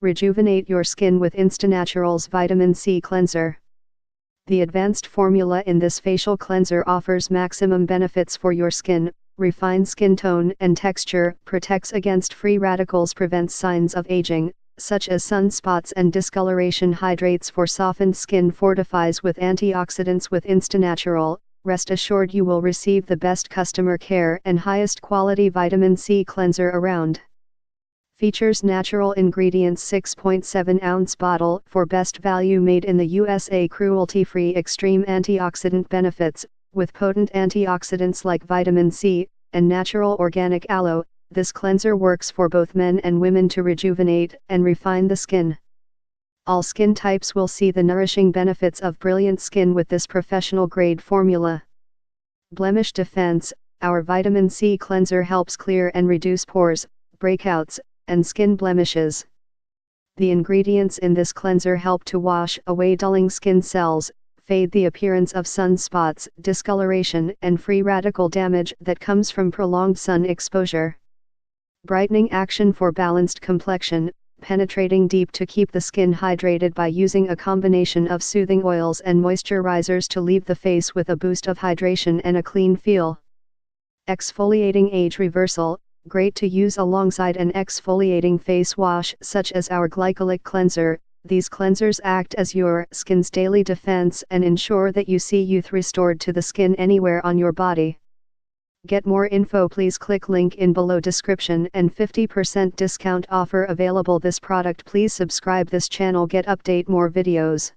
Rejuvenate your skin with InstaNatural's Vitamin C Cleanser. The advanced formula in this facial cleanser offers maximum benefits for your skin, refines skin tone and texture, protects against free radicals, prevents signs of aging, such as sunspots and discoloration, hydrates for softened skin, fortifies with antioxidants. With InstaNatural, rest assured you will receive the best customer care and highest quality vitamin C cleanser around. Features natural ingredients, 6.7-ounce bottle for best value, made in the USA, cruelty-free, extreme antioxidant benefits, with potent antioxidants like vitamin C, and natural organic aloe. This cleanser works for both men and women to rejuvenate and refine the skin. All skin types will see the nourishing benefits of brilliant skin with this professional-grade formula. Blemish Defense, our vitamin C cleanser helps clear and reduce pores, breakouts, and skin blemishes. The ingredients in this cleanser help to wash away dulling skin cells, fade the appearance of sunspots, discoloration, and free radical damage that comes from prolonged sun exposure. Brightening action for balanced complexion, penetrating deep to keep the skin hydrated by using a combination of soothing oils and moisturizers to leave the face with a boost of hydration and a clean feel. Exfoliating age reversal, great to use alongside an exfoliating face wash such as our Glycolic Cleanser. These cleansers act as your skin's daily defense and ensure that you see youth restored to the skin anywhere on your body. Get more info, please click link in below description, and 50% discount offer available. This product. Please subscribe this channel, get update more videos.